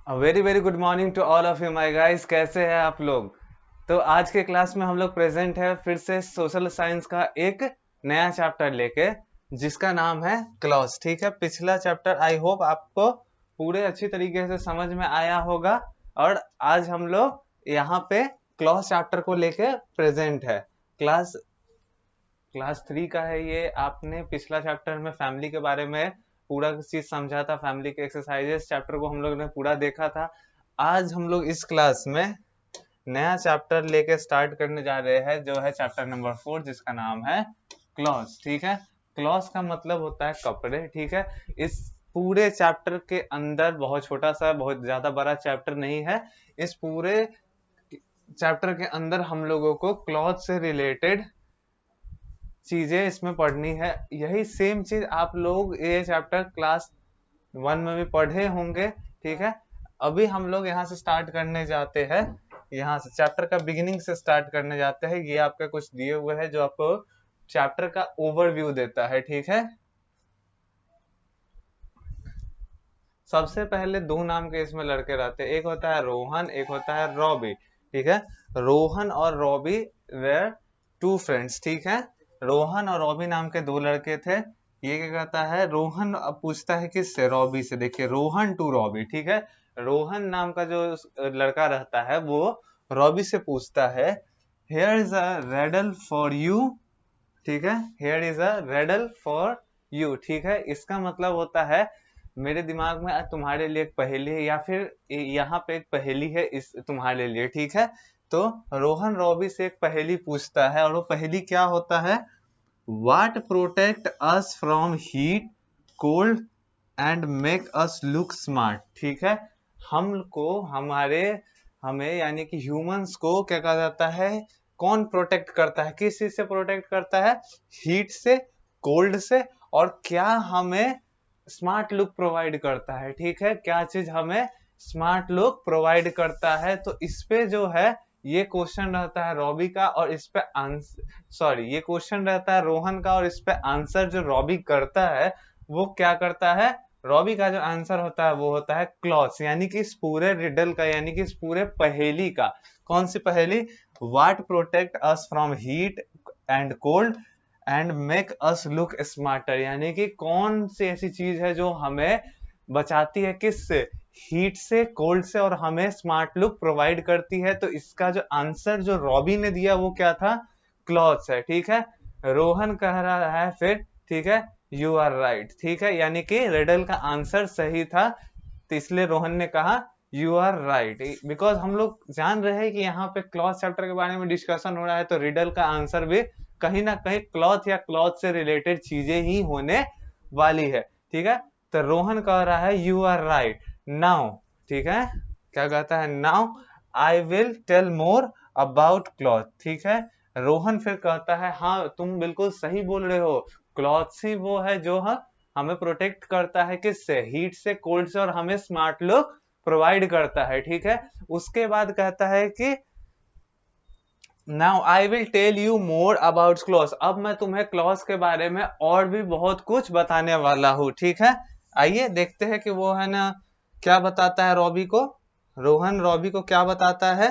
Very very good morning to all of you my guys. कैसे हैं आप लोग? तो आज के क्लास में हम लोग प्रेजेंट है फिर से सोशल साइंस का एक नया चैप्टर लेके, जिसका नाम है क्लॉज। ठीक है, पिछला चैप्टर आई होप आपको पूरे अच्छी तरीके से समझ में आया होगा। और आज हम लोग यहाँ पे क्लॉज चैप्टर को लेके प्रेजेंट है। क्लास क्लास 3 का है ये। आपने पिछला चैप्टर में फैमिली के बारे में पूरा चीज समझा था, फैमिली के एक्सरसाइजेस चैप्टर को हम लोग ने पूरा देखा था। आज हम लोग इस क्लास में नया चैप्टर लेके स्टार्ट करने जा रहे हैं, जो है चैप्टर नंबर 4, जिसका नाम है क्लॉज। ठीक है, क्लॉज का मतलब होता है कपड़े। ठीक है, इस पूरे चैप्टर के अंदर बहुत छोटा सा, बहुत ज्यादा बड़ा चैप्टर नहीं है। इस पूरे चैप्टर के अंदर हम लोगों को क्लॉथ से रिलेटेड चीजें इसमें पढ़नी है। यही सेम चीज आप लोग ये चैप्टर क्लास 1 में भी पढ़े होंगे। ठीक है, अभी हम लोग यहाँ से स्टार्ट करने जाते हैं। यहाँ से चैप्टर का बिगिनिंग से स्टार्ट करने जाते हैं। ये आपका कुछ दिए हुए है जो आपको चैप्टर का ओवरव्यू देता है। ठीक है, सबसे पहले दो नाम के इसमें लड़के रहते हैं, एक होता है रोहन, एक होता है रॉबी। ठीक है, रोहन और रॉबी वेर टू फ्रेंड्स। ठीक है, रोहन और रॉबी नाम के दो लड़के थे। ये क्या कहता है, रोहन अब पूछता है किससे, रॉबी से। देखिए, रोहन टू रॉबी। ठीक है, रोहन नाम का जो लड़का रहता है वो रॉबी से पूछता है, here is a ridley for you. ठीक है, here is a ridley for you. ठीक है, इसका मतलब होता है मेरे दिमाग में आज तुम्हारे लिए एक पहेली है, या फिर यहाँ पे एक पहेली है इस तुम्हारे लिए। ठीक है, तो रोहन रॉबी से एक पहेली पूछता है, और वो पहेली क्या होता है, what protect us from heat, cold and make us look smart. ठीक है, हमको हमारे हमें यानी कि ह्यूमंस को क्या कहा जाता है, कौन प्रोटेक्ट करता है, किस चीज से प्रोटेक्ट करता है, हीट से, कोल्ड से, और क्या हमें स्मार्ट लुक प्रोवाइड करता है। ठीक है, क्या चीज हमें स्मार्ट लुक प्रोवाइड करता है। तो इस पे जो है ये क्वेश्चन रहता है रॉबी का, और इस पे आंसर, सॉरी, ये क्वेश्चन रहता है रोहन का, और इस पे आंसर जो रॉबी करता है वो क्या करता है, रॉबी का जो आंसर होता है वो होता है क्लॉथ, यानी कि इस पूरे रिडल का, यानी कि इस पूरे पहेली का। कौन सी पहेली, what protect us from heat and cold and make us look smarter, यानी कि कौन सी ऐसी चीज है जो हमें बचाती है किससे, हीट से, कोल्ड से, और हमें स्मार्ट लुक प्रोवाइड करती है। तो इसका जो आंसर जो रॉबी ने दिया वो क्या था, क्लॉथ्स है। ठीक है, रोहन कह रहा है फिर, ठीक है, यू आर राइट। ठीक है, यानी कि रिडल का आंसर सही था, तो इसलिए रोहन ने कहा यू आर राइट। बिकॉज हम लोग जान रहे हैं कि यहाँ पे क्लॉथ चैप्टर के बारे में डिस्कशन हो रहा है, तो रिडल का आंसर भी कहीं ना कहीं क्लॉथ या क्लॉथ से रिलेटेड चीजें ही होने वाली है। ठीक है, तो रोहन कह रहा है यू आर राइट नाउ। ठीक है, क्या कहता है, now I will tell more about cloth. ठीक है, रोहन फिर कहता है हाँ तुम बिल्कुल सही बोल रहे हो, क्लॉथ्स ही वो है जो हमें प्रोटेक्ट करता है किससे, हीट से, कोल्ड से, और हमें स्मार्ट लुक प्रोवाइड करता है। ठीक है, उसके बाद कहता है कि now I will tell you more about cloth, अब मैं तुम्हें क्लॉथ के बारे में और भी बहुत कुछ बताने वाला हूँ। ठीक है, आइए देखते हैं कि वो है ना क्या बताता है रॉबी को। रोहन रॉबी को क्या बताता है,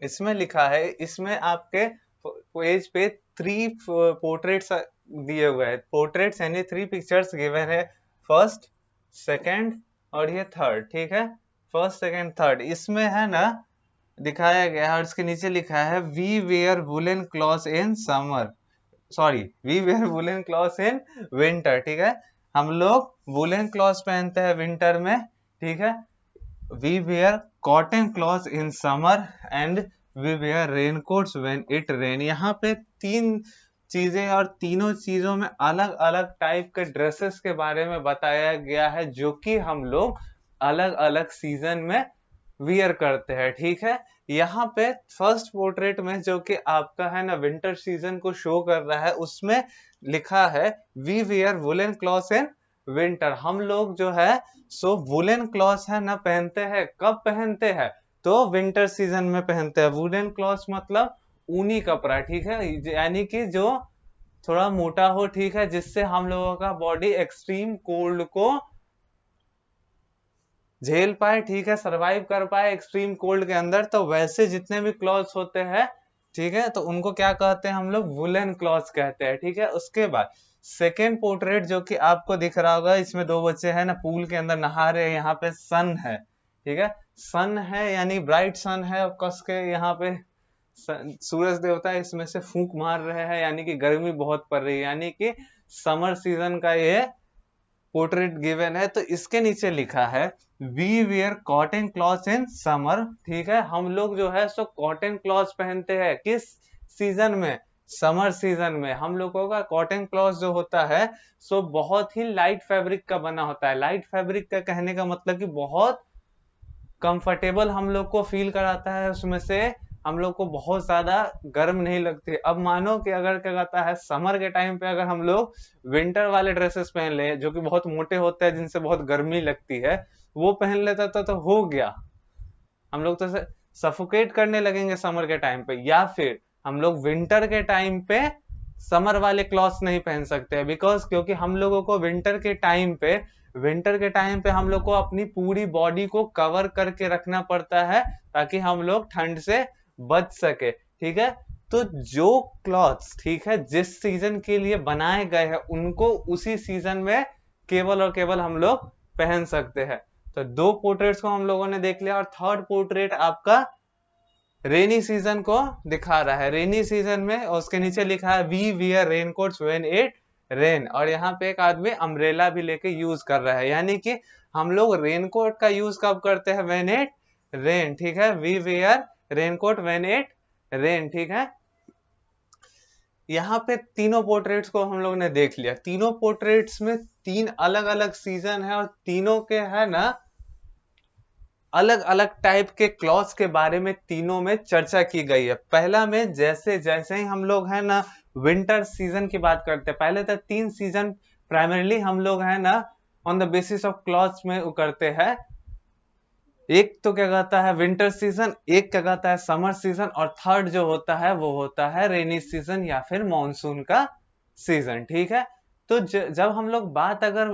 इसमें लिखा है, इसमें आपके पेज पे 3 पोर्ट्रेट्स दिए हुए हैं। पोर्ट्रेट्स यानी 3 पिक्चर्स गिवन है, फर्स्ट, सेकंड और ये थर्ड। ठीक है, फर्स्ट, सेकंड, थर्ड, इसमें है ना दिखाया गया है, और इसके नीचे लिखा है we wear woollen cloth in summer, sorry, we wear woollen cloth in winter. ठीक है, हम लोग वुलन क्लॉथ पहनते हैं विंटर में। ठीक है, we wear cotton clothes in summer and we wear raincoats when it rain। यहाँ पे 3 चीजें, और तीनों चीजों में अलग अलग टाइप के ड्रेसेस के बारे में बताया गया है, जो कि हम लोग अलग अलग सीजन में वियर करते हैं। ठीक है, यहाँ पे फर्स्ट पोर्ट्रेट में जो कि आपका है ना विंटर सीजन को शो कर रहा है, उसमें लिखा है we wear woollen cloth in winter. हम लोग जो है सो वुलन क्लॉथ है ना पहनते हैं, कब पहनते हैं, तो विंटर सीजन में पहनते हैं। वुलन क्लॉथ मतलब ऊनी कपड़ा। ठीक है, यानी कि जो थोड़ा मोटा हो, ठीक है, जिससे हम लोगों का बॉडी एक्सट्रीम कोल्ड को झेल पाए, ठीक है, सरवाइव कर पाए एक्सट्रीम कोल्ड के अंदर। तो वैसे जितने भी क्लॉथ्स होते हैं, ठीक है, तो उनको क्या कहते हैं हम लोग, वुलन क्लॉथ्स कहते हैं, ठीक है। उसके बाद सेकेंड पोर्ट्रेट जो कि आपको दिख रहा होगा, इसमें दो बच्चे हैं ना पूल के अंदर नहा रहे हैं, यहाँ पे सन है, ठीक है, सन है यानी ब्राइट सन है, और कस के यहाँ पे सूरज देवता इसमें से फूंक मार रहे हैं, यानी कि गर्मी बहुत पड़ रही है, यानी कि समर सीजन का ये पोर्ट्रेट गिवन है। तो इसके नीचे लिखा है we wear cotton clothes in summer, ठीक है, हम लोग जो है सो कॉटन क्लॉथ्स पहनते हैं किस सीजन में, समर सीजन में। हम लोगों का कॉटन क्लॉथ जो होता है सो बहुत ही लाइट फैब्रिक का बना होता है। लाइट फैब्रिक का कहने का मतलब कि बहुत कंफर्टेबल हम लोग को फील कराता है, उसमें से हम लोग को बहुत ज्यादा गर्म नहीं लगती। अब मानो कि अगर क्या कहता है समर के टाइम पे अगर हम लोग विंटर वाले ड्रेसेस पहन ले जो कि बहुत मोटे होते हैं, जिनसे बहुत गर्मी लगती है, वो पहन लेता तो हो गया, हम लोग तो सफोकेट करने लगेंगे समर के टाइम पे। या फिर हम लोग विंटर के टाइम पे समर वाले क्लॉथ्स नहीं पहन सकते, बिकॉज क्योंकि हम लोगों को विंटर के टाइम पे हम लोग को अपनी पूरी बॉडी को कवर करके रखना पड़ता है, ताकि हम लोग ठंड से बच सके, ठीक है। तो जो क्लॉथ्स, ठीक है, जिस सीजन के लिए बनाए गए हैं, उनको उसी सीजन में केवल और केवल हम लोग पहन सकते हैं। तो दो पोर्ट्रेट्स को हम लोगों ने देख लिया, और थर्ड पोर्ट्रेट आपका रेनी सीजन को दिखा रहा है। रेनी सीजन में और उसके नीचे लिखा है we wear raincoats when it rain, और यहाँ पे एक आदमी अम्ब्रेला भी लेके यूज कर रहा है, यानी कि हम लोग रेनकोट का यूज कब करते हैं, व्हेन इट रेन, ठीक है, we wear raincoat when it rain, ठीक है। यहाँ पे तीनों पोर्ट्रेट्स को हम लोग ने देख लिया। तीनों पोर्ट्रेट्स में तीन अलग अलग सीजन है, और तीनों के है ना अलग अलग टाइप के क्लॉथ्स के बारे में तीनों में चर्चा की गई है। पहला में जैसे जैसे ही हम लोग है ना विंटर सीजन की बात करते हैं, पहले तो तीन सीजन प्राइमरीली हम लोग है ना on the basis of clothes में करते हैं। एक तो क्या कहता है विंटर सीजन, एक क्या कहता है समर सीजन, और थर्ड जो होता है वो होता है रेनी सीजन या फिर मॉनसून का सीजन, ठीक है। तो जब हम लोग बात अगर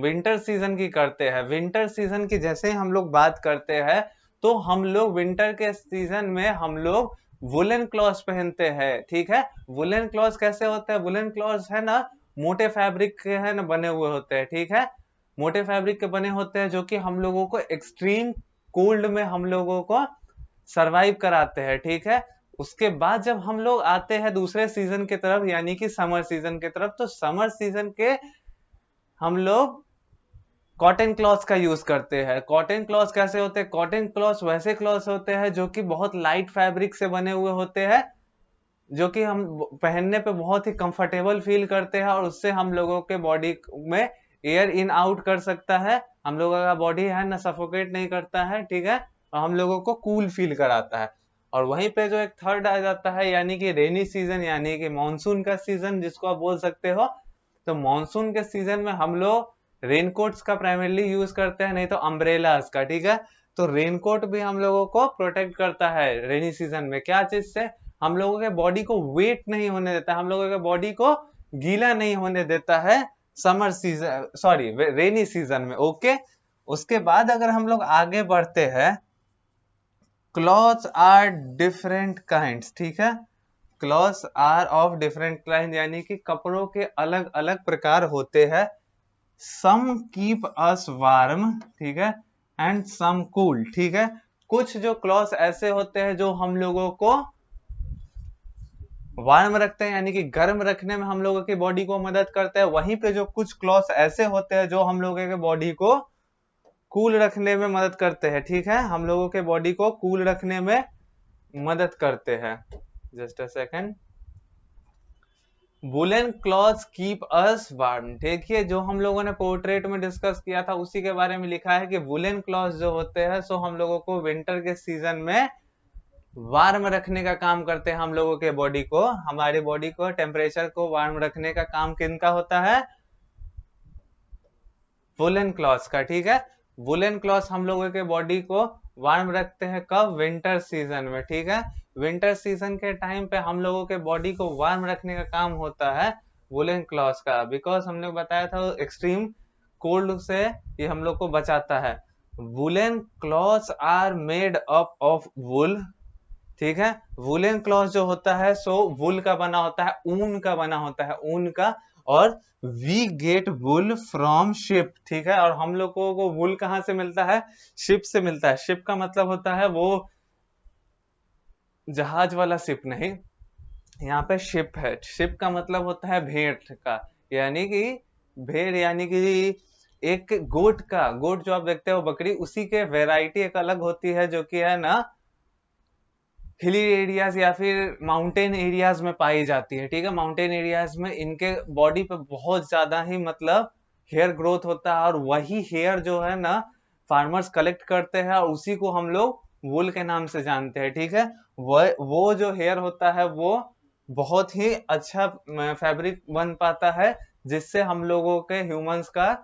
विंटर सीजन की करते हैं, विंटर सीजन की जैसे ही हम लोग बात करते हैं, तो हम लोग विंटर के सीजन में हम लोग वुलन क्लॉथ्स पहनते हैं, ठीक है। वुलन क्लॉथ्स कैसे होते हैं, वुलन क्लॉथ्स है ना मोटे फैब्रिक के है ना बने हुए होते हैं, ठीक है, मोटे फैब्रिक के बने होते हैं, जो कि हम लोगों को एक्सट्रीम कोल्ड में हम लोगों को सरवाइव कराते हैं, ठीक है। उसके बाद जब हम लोग आते हैं दूसरे सीजन की तरफ, यानी कि समर सीजन की तरफ, तो समर सीजन के हम लोग कॉटन क्लॉथ्स का यूज करते हैं। कॉटन क्लॉथ्स कैसे होते हैं, कॉटन क्लॉथ्स वैसे क्लॉथ्स होते हैं जो कि बहुत लाइट फैब्रिक से बने हुए होते हैं, जो कि हम पहनने पे बहुत ही कंफर्टेबल फील करते हैं, और उससे हम लोगों के बॉडी में एयर इन आउट कर सकता है, हम लोगों का बॉडी है ना सफोकेट नहीं करता है, ठीक है, और हम लोगों को कूल फील कराता है। और वहीं पे जो एक थर्ड आ जाता है, यानी कि रेनी सीजन, यानी कि मानसून का सीजन जिसको आप बोल सकते हो। तो मानसून के सीजन में हम लोग रेनकोट्स का प्राइमरली यूज करते हैं, नहीं तो अम्ब्रेलास का, ठीक है। तो रेनकोट भी हम लोगों को प्रोटेक्ट करता है रेनी सीजन में, क्या चीज से, हम लोगों के बॉडी को वेट नहीं होने देता, हम लोगों के बॉडी को गीला नहीं होने देता है summer season, sorry rainy season में, ओके। उसके बाद अगर हम लोग आगे बढ़ते हैं, क्लॉथ्स आर डिफरेंट काइंड्स, ठीक है, clothes are of different kind, यानी कि कपड़ों के अलग अलग प्रकार होते हैं। सम कीप अस वार्म, ठीक है, एंड सम कूल, ठीक है। कुछ जो क्लॉथ्स ऐसे होते हैं जो हम लोगों को वार्म रखते हैं, यानी कि गर्म रखने में हम लोगों की बॉडी को मदद करते हैं। वहीं पे जो कुछ क्लॉथ्स ऐसे होते हैं जो हम लोगों के बॉडी को कूल रखने में मदद करते हैं, ठीक है, हम लोगों के बॉडी को कूल रखने में मदद करते हैं। Just a second, woollen clothes keep us warm, देखिए जो हम लोगों ने पोर्ट्रेट में डिस्कस किया था उसी के बारे में लिखा है कि वुलन क्लॉथ्स जो होते हैं सो हम लोगों को विंटर के सीजन में वार्म रखने का काम करते हैं, हम लोगों के बॉडी को, हमारी बॉडी को टेम्परेचर को वार्म रखने का काम किनका होता है, वुलन क्लॉथ्स का, ठीक है। वुलन क्लॉथ्स हम लोगों के बॉडी को वार्म रखते हैं कब, विंटर सीजन में, ठीक है। विंटर सीजन के टाइम पे हम लोगों के बॉडी को वार्म रखने का काम होता है वुलन क्लॉथ का, बिकॉज हमने बताया था एक्सट्रीम कोल्ड से ये हम लोग को बचाता है। Woollen clothes are made up of wool, ठीक है। वुलन क्लॉथ जो होता है सो वुल का बना होता है, ऊन का बना होता है, ऊन का। और we get wool from sheep, ठीक है। और हम लोगों को वुल कहाँ से मिलता है? शिप से मिलता है। शिप का मतलब होता है वो जहाज वाला शिप नहीं, यहाँ पे शिप है। शिप का मतलब होता है भेड़ का, यानी कि भेड़ यानी कि एक गोट का, गोट जो आप देखते हो बकरी, उसी के वैरायटी एक अलग होती है जो कि है ना हिली एरियाज या फिर माउंटेन एरियाज में पाई जाती है, ठीक है। माउंटेन एरियाज में इनके बॉडी पे बहुत ज्यादा ही मतलब हेयर ग्रोथ होता है, और वही हेयर जो है ना फार्मर्स कलेक्ट करते हैं और उसी को हम लोग वुल के नाम से जानते हैं, ठीक है। वो जो हेयर होता है वो बहुत ही अच्छा फैब्रिक बन पाता है, जिससे हम लोगों के ह्यूमंस का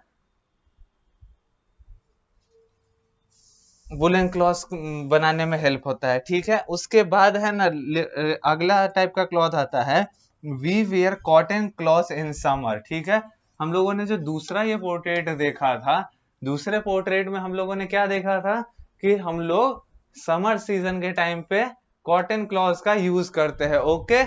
वुलन क्लॉथ बनाने में हेल्प होता है, ठीक है। उसके बाद है ना अगला टाइप का क्लॉथ आता है, we wear cotton cloth in summer, ठीक है। हम लोगों ने जो दूसरा ये पोर्ट्रेट देखा था, दूसरे पोर्ट्रेट में हम लोगों ने क्या देखा था कि हम लोग समर सीजन के टाइम पे कॉटन क्लॉथ का यूज करते हैं, ओके।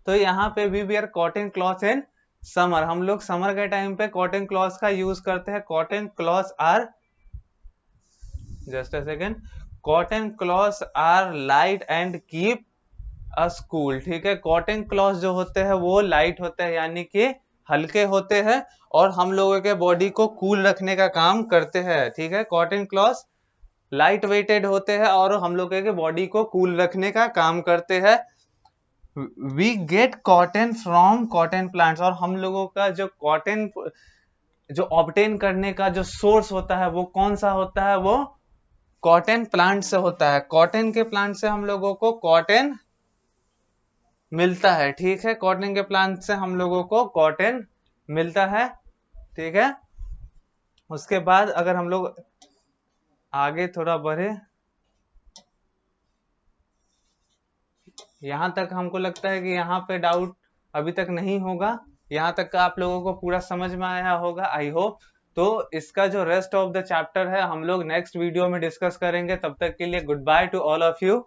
तो यहाँ पे we wear cotton cloth in summer, हम लोग समर के टाइम पे कॉटन क्लॉथ का यूज करते हैं। Cotton cloth are, just a second, cotton cloth are light and keep us cool, ठीक है। कॉटन क्लॉथ जो होते हैं वो लाइट होते हैं, यानी कि हल्के होते हैं, और हम लोगों के बॉडी को कूल रखने का काम करते हैं, ठीक है। कॉटन क्लॉथ लाइट वेटेड होते हैं और हम लोगों के बॉडी को कूल रखने का काम करते हैं। We get cotton from cotton plants, और हम लोगों का जो कॉटन जो ऑब्टेन करने का जो सोर्स होता है वो कौन सा होता है? वो कॉटन प्लांट से होता है। कॉटन के प्लांट से हम लोगों को कॉटन मिलता है, ठीक है। कॉटन के प्लांट से हम लोगों को कॉटन मिलता है, ठीक है। उसके बाद अगर हम लोग आगे थोड़ा बढ़े, यहां तक हमको लगता है कि यहाँ पे डाउट अभी तक नहीं होगा। यहाँ तक का आप लोगों को पूरा समझ में आया होगा, आई होप। तो इसका जो रेस्ट ऑफ द चैप्टर है हम लोग नेक्स्ट वीडियो में डिस्कस करेंगे। तब तक के लिए good by two all of you.